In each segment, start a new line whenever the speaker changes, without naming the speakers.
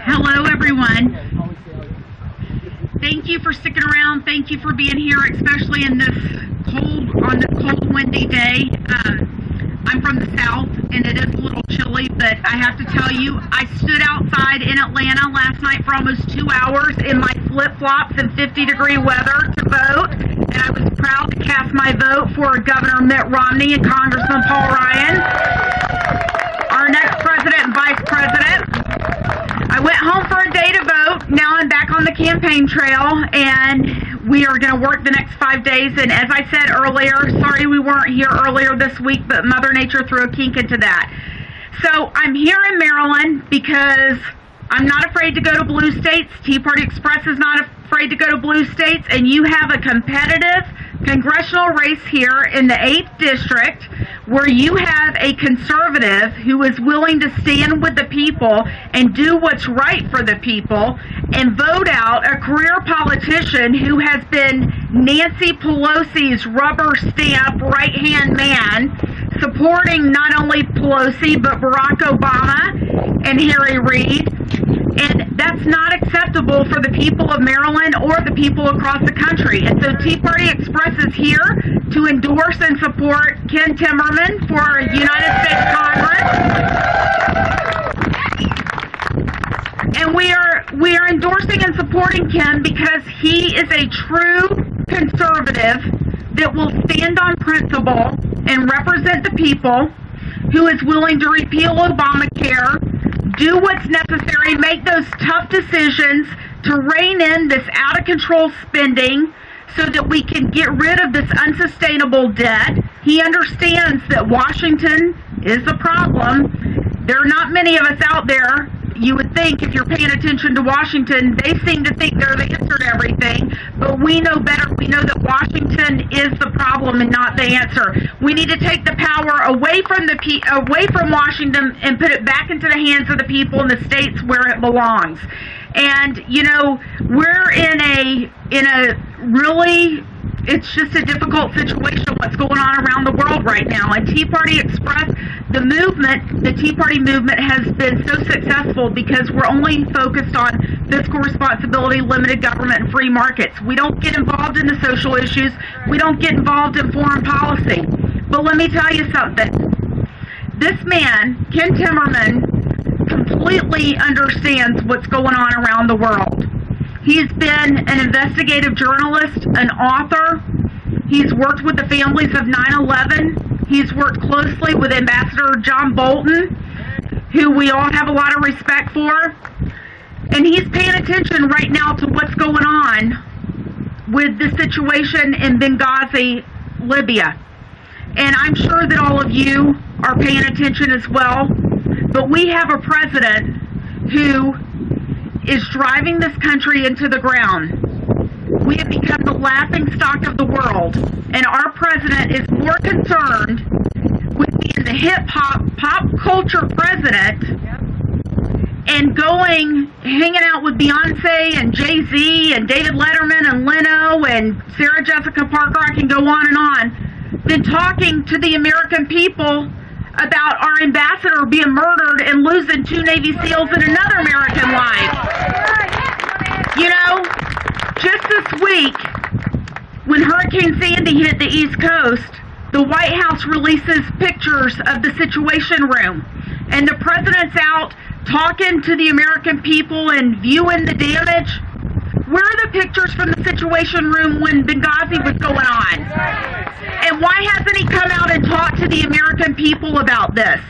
Hello, everyone. Thank you for sticking around. Thank you for being here, especially in this cold, windy day. I'm from the South, and it is a little chilly, but I have to tell you, I stood outside in Atlanta last night for almost 2 hours in my flip-flops in 50-degree weather to vote, and I was proud to cast my vote for Governor Mitt Romney and Congressman Paul Ryan, our next president and vice president. I went home for a day to vote. Now I'm back on the campaign trail, and we are going to work the next 5 days. And as I said earlier, sorry we weren't here earlier this week, but Mother Nature threw a kink into that. So I'm here in Maryland because I'm not afraid to go to blue states. Tea Party Express is not afraid to go to blue states, and you have a competitive congressional race here in the 8th District where you have a conservative who is willing to stand with the people and do what's right for the people and vote out a career politician who has been Nancy Pelosi's rubber stamp right-hand man, supporting not only Pelosi but Barack Obama and Harry Reid. And that's not acceptable for the people of Maryland or the people across the country. And so Tea Party Express is here to endorse and support Ken Timmerman for United States Congress. And we are endorsing and supporting Ken because he is a true conservative that will stand on principle and represent the people, who is willing to repeal Obamacare, do what's necessary, make those tough decisions to rein in this out-of-control spending so that we can get rid of this unsustainable debt. He understands that Washington is the problem. There are not many of us out there. You would think, if you're paying attention to Washington, they seem to think they're the answer to everything, but we know better. We know that Washington is the problem and not the answer. We need to take the power away from Washington and put it back into the hands of the people in the states where it belongs. And you know, we're in a really, it's just a difficult situation what's going on around the world right now. And Tea Party Express, the Tea Party movement has been so successful because we're only focused on fiscal responsibility, limited government, and free markets. We don't get involved in the social issues. We don't get involved in foreign policy. But let me tell you something. This man, Ken Timmerman, completely understands what's going on around the world. He's been an investigative journalist, an author. He's worked with the families of 9/11. He's worked closely with Ambassador John Bolton, who we all have a lot of respect for. And he's paying attention right now to what's going on with the situation in Benghazi, Libya. And I'm sure that all of you are paying attention as well. But we have a president who is driving this country into the ground. We have become the laughingstock of the world, and our president is more concerned with being the hip-hop, pop culture president and hanging out with Beyonce and Jay-Z and David Letterman and Leno and Sarah Jessica Parker, I can go on, than talking to the American people about our ambassador being murdered and losing 2 Navy SEALs and another American life. You know, just this week, when Hurricane Sandy hit the East Coast, the White House releases pictures of the Situation Room, and the president's out talking to the American people and viewing the damage. Where are the pictures from the Situation Room when Benghazi was going on? And why hasn't he come out and talked to the American people about this?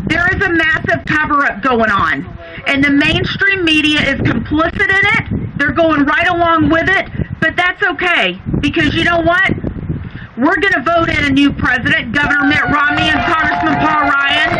There is a massive cover-up going on, and the mainstream media is complicit in it. They're going right along with it, but that's okay, because you know what? We're going to vote in a new president, Governor Mitt Romney and Congressman Paul Ryan,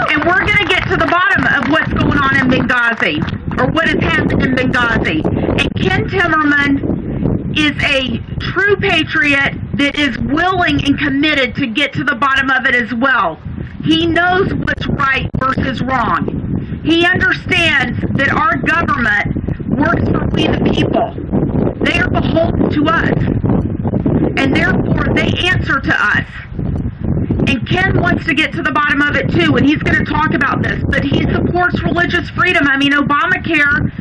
and we're going to get to the bottom of what's going on in Benghazi, or what has happened in Benghazi. And Ken Timmerman is a true patriot that is willing and committed to get to the bottom of it as well. He knows what's right versus wrong. He understands that our government works for we the people. They are beholden to us, and therefore they answer to us. And Ken wants to get to the bottom of it too, and he's going to talk about this, but he supports religious freedom. I mean, Obamacare,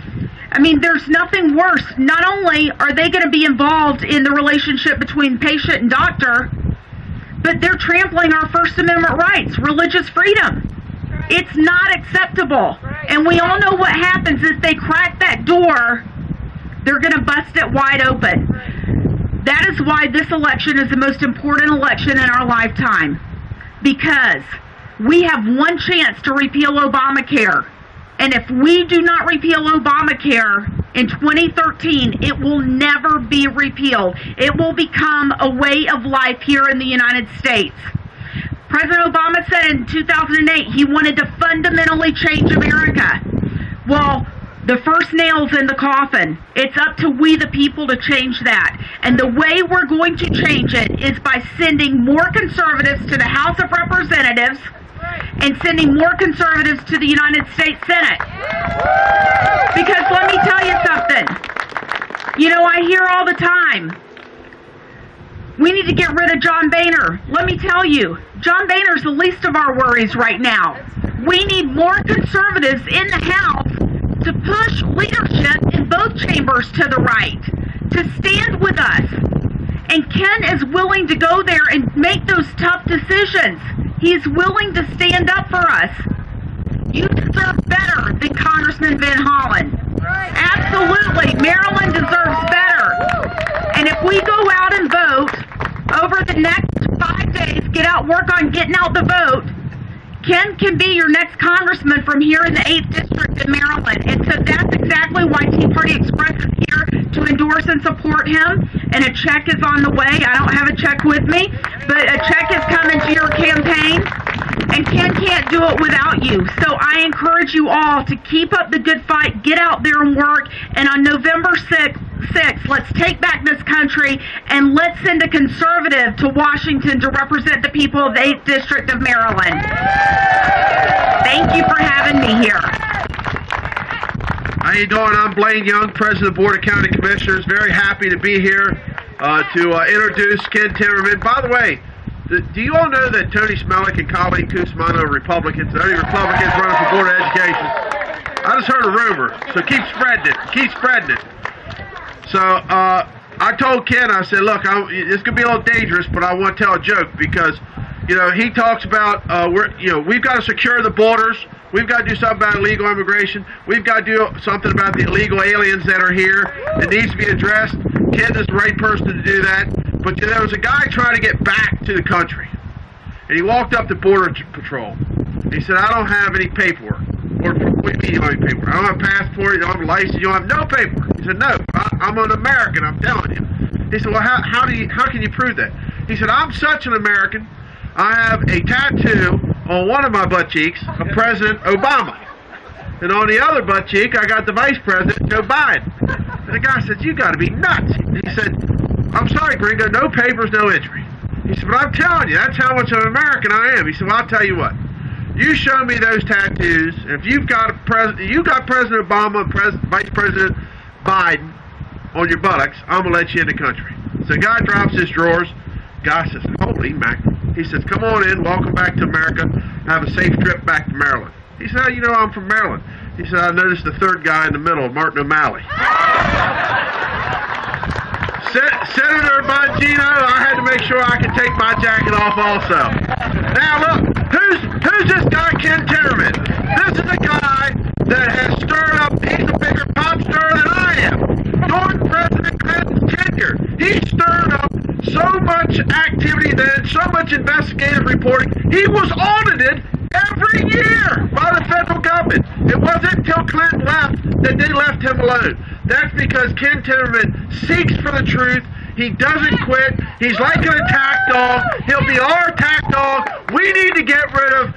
there's nothing worse. Not only are they going to be involved in the relationship between patient and doctor, but they're trampling our First Amendment rights, religious freedom. It's not acceptable. And we all know what happens if they crack that door. They're going to bust it wide open. That is why this election is the most important election in our lifetime. Because we have one chance to repeal Obamacare. And if we do not repeal Obamacare in 2013, it will never be repealed. It will become a way of life here in the United States. President Obama said in 2008 he wanted to fundamentally change America. Well, the first nail's in the coffin. It's up to we the people to change that. And the way we're going to change it is by sending more conservatives to the House of Representatives and sending more conservatives to the United States Senate. Because let me tell you something. I hear all the time, we need to get rid of John Boehner. Let me tell you, John Boehner's the least of our worries right now. We need more conservatives in the House to push leadership in both chambers to the right, to stand with us. And Ken is willing to go there and make those tough decisions. He's willing to stand up for us. You deserve better than Congressman Van Hollen. Absolutely. Maryland deserves better. And if we go out and vote over the next 5 days, get out, work on getting out the vote, Ken can be your next congressman from here in the 8th District in Maryland. And so that's exactly why Tea Party Express is here to endorse and support him. And a check is on the way. I don't have a check with me, but a check is coming to your campaign. And Ken can't do it without you. So I encourage you all to keep up the good fight, get out there and work. And on November 6th, let's take back this country and let's send a conservative to Washington to represent the people of the 8th District of Maryland. Thank you for having me here.
How you doing? I'm Blaine Young, President of the Board of County Commissioners. Very happy to be here to introduce Ken Timmerman. By the way, do you all know that Tony Smellick and Colleen Kusman are Republicans? The only Republicans running for Board of Education. I just heard a rumor, so keep spreading it. Keep spreading it. So I told Ken, I said, look, it's going to be a little dangerous, but I want to tell a joke because, he talks about, we've got to secure the borders. We've got to do something about illegal immigration. We've got to do something about the illegal aliens that are here. It needs to be addressed. Ken is the right person to do that. But there was a guy trying to get back to the country. And he walked up to Border Patrol. He said, I don't have any paperwork. What do you mean you don't have any paperwork? I don't have a passport, you don't have a license, you don't have no paperwork. He said, no, I'm an American, I'm telling you. He said, well, how can you prove that? He said, I'm such an American, I have a tattoo on one of my butt cheeks of President Obama. And on the other butt cheek, I got the Vice President, Joe Biden. And the guy said, you got to be nuts. He said, I'm sorry, gringo, no papers, no injury. He said, but I'm telling you, that's how much of an American I am. He said, well, I'll tell you what. You show me those tattoos, and if you've got President Obama and Vice President Biden on your buttocks, I'm going to let you in the country. So the guy drops his drawers. Guy says, holy mackerel. He says, come on in, welcome back to America, have a safe trip back to Maryland. He said, how do you know I'm from Maryland? He said, I noticed the third guy in the middle, Martin O'Malley. Senator Bongino, I had to make sure I could take my jacket off also. Now look, who's this guy, Ken Timmerman? This is a guy that has stirred up, he's a bigger pop star than I am. During President Clinton's tenure, he stirred up so much activity then, so much investigative reporting. He was audited every year by the federal government. It wasn't until Clinton left that they left him alone. That's because Ken Timmerman seeks for the truth. He doesn't quit. He's like an attack dog. He'll be our attack dog. We need to get rid of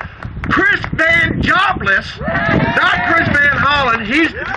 Chris Van Jobless, not Chris Van Hollen.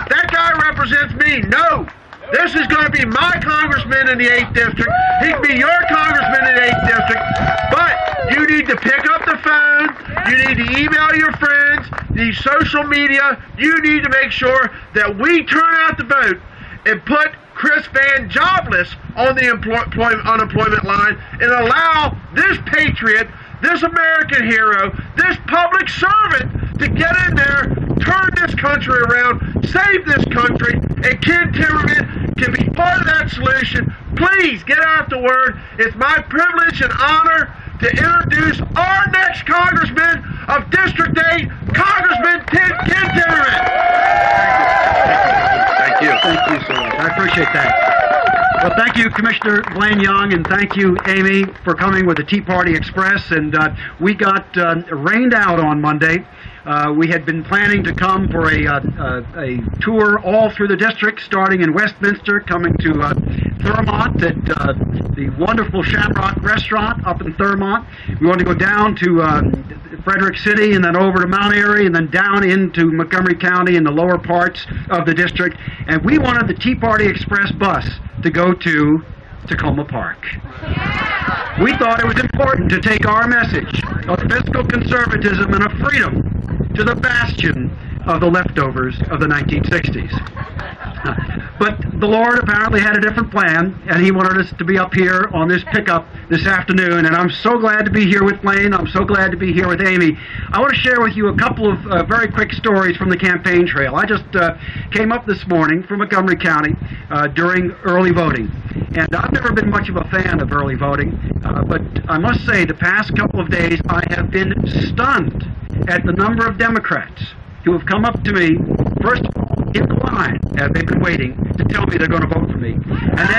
That guy represents me. No. This is going to be my congressman in the 8th District. He can be your congressman in the 8th District. But You need to pick up the phone. You need to email your friends. The social media. You need to make sure that we turn out the vote and put Chris Van jobless on the unemployment line and allow this patriot, this American hero, this public servant to get in there, turn this country around, save this country, and Ken Timmerman can be part of that solution. Please get out the word. It's my privilege and honor to introduce our next Congressman of District 8, Congressman Ken Timmerman.
Thank you. Thank you so much. I appreciate that. Well, thank you, Commissioner Blaine Young, and thank you, Amy, for coming with the Tea Party Express. And we got rained out on Monday. We had been planning to come for a tour all through the district, starting in Westminster, coming to Thurmont at the wonderful Shamrock Restaurant up in Thurmont. We wanted to go down to Frederick City and then over to Mount Airy and then down into Montgomery County in the lower parts of the district. And we wanted the Tea Party Express bus to go to Tacoma Park. We thought it was important to take our message of fiscal conservatism and of freedom to the bastion of the leftovers of the 1960s. But the Lord apparently had a different plan, and He wanted us to be up here on this pickup this afternoon, and I'm so glad to be here with Blaine. I'm so glad to be here with Amy. I want to share with you a couple of very quick stories from the campaign trail. I just came up this morning from Montgomery County during early voting, and I've never been much of a fan of early voting, but I must say the past couple of days I have been stunned at the number of Democrats who have come up to me, first of all, in the line, as they've been waiting, to tell me they're going to vote for me. And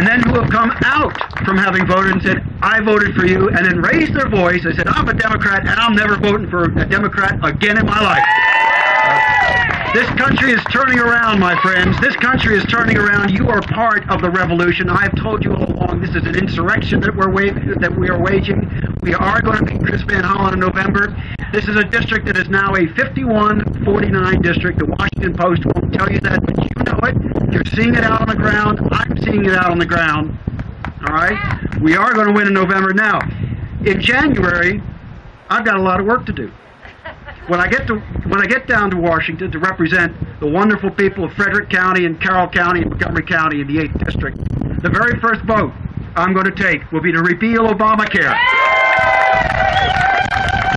then who have come out from having voted and said, I voted for you, and then raised their voice and said, I'm a Democrat, and I'm never voting for a Democrat again in my life. This country is turning around, my friends. This country is turning around. You are part of the revolution. I've told you all along this is an insurrection that we are waging. We are going to beat Chris Van Hollen in November. This is a district that is now a 51-49 district. The Washington Post won't tell you that, but you know it. You're seeing it out on the ground. I'm seeing it out on the ground. All right? We are going to win in November. Now, in January, I've got a lot of work to do. When I get down to Washington to represent the wonderful people of Frederick County and Carroll County and Montgomery County in the 8th District, the very first vote I'm going to take will be to repeal Obamacare.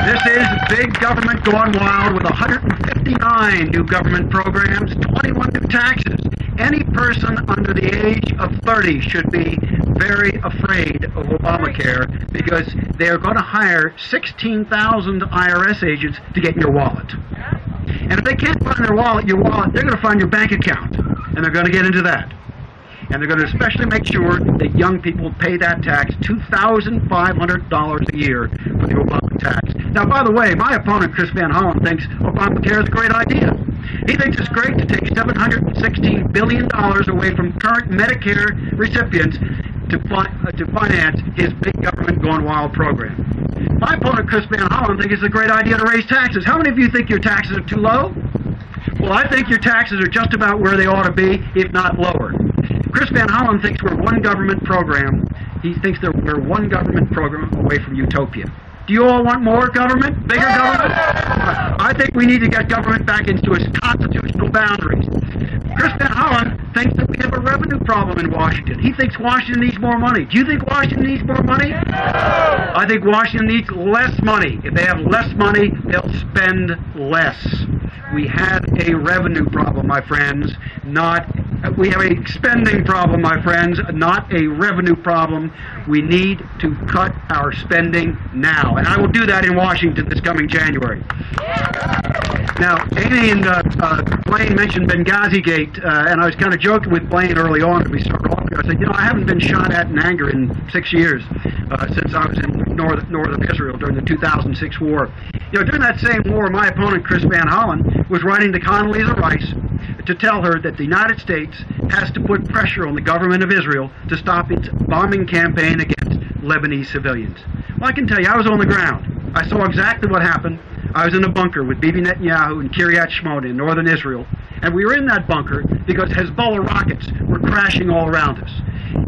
This is big government gone wild with 159 new government programs, 21 new taxes. Any person under the age of 30 should be very afraid of Obamacare because they are going to hire 16,000 IRS agents to get in your wallet. And if they can't find your wallet, they're going to find your bank account, and they're going to get into that. And they're going to especially make sure that young people pay that tax, $2,500 a year for the Obama tax. Now, by the way, my opponent, Chris Van Hollen, thinks Obamacare is a great idea. He thinks it's great to take $716 billion away from current Medicare recipients to finance his big government gone wild program. My opponent, Chris Van Hollen, thinks it's a great idea to raise taxes. How many of you think your taxes are too low? Well, I think your taxes are just about where they ought to be, if not lower. Chris Van Hollen thinks we're one government program. He thinks that we're one government program away from utopia. Do you all want more government? Bigger government? I think we need to get government back into its constitutional boundaries. Chris Van Hollen thinks that we have a revenue problem in Washington. He thinks Washington needs more money. Do you think Washington needs more money? No! I think Washington needs less money. If they have less money, they'll spend less. We have a revenue problem, my friends, we have a spending problem, my friends, not a revenue problem. We need to cut our spending now, and I will do that in Washington this coming January. Now, Amy and Blaine mentioned Benghazi Gate, and I was kind of joking with Blaine early on as we started off. I said, I haven't been shot at in anger in 6 years since I was in northern Israel during the 2006 war. During that same war, my opponent, Chris Van Hollen, was writing to Condoleezza Rice to tell her that the United States has to put pressure on the government of Israel to stop its bombing campaign against Lebanese civilians. Well, I can tell you, I was on the ground. I saw exactly what happened. I was in a bunker with Bibi Netanyahu in Kiryat Shmona in northern Israel, and we were in that bunker because Hezbollah rockets were crashing all around us.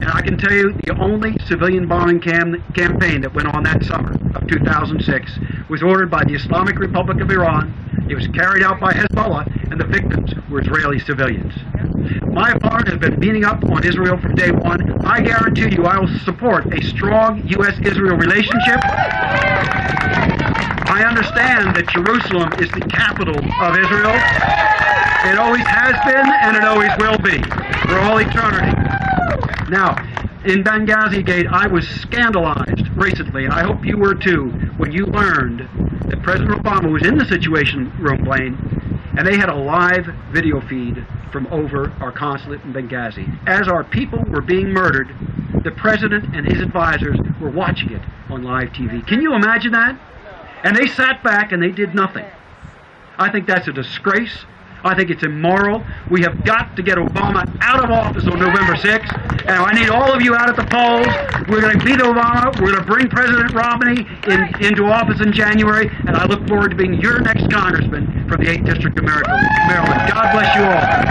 And I can tell you, the only civilian bombing campaign that went on that summer of 2006 was ordered by the Islamic Republic of Iran. It was carried out by Hezbollah, and the victims were Israeli civilians. My opponent has been beating up on Israel from day one. I guarantee you I will support a strong U.S.-Israel relationship. I understand that Jerusalem is the capital of Israel. It always has been, and it always will be, for all eternity. Now, in Benghazi Gate, I was scandalized recently, and I hope you were too, when you learned that President Obama was in the Situation Room plane, and they had a live video feed from over our consulate in Benghazi. As our people were being murdered, the President and his advisors were watching it on live TV. Can you imagine that? And they sat back and they did nothing. I think that's a disgrace. I think it's immoral. We have got to get Obama out of office on November 6th. And I need all of you out at the polls. We're going to beat Obama. We're going to bring President Romney into office in January. And I look forward to being your next congressman from the 8th District of Maryland. God bless you all.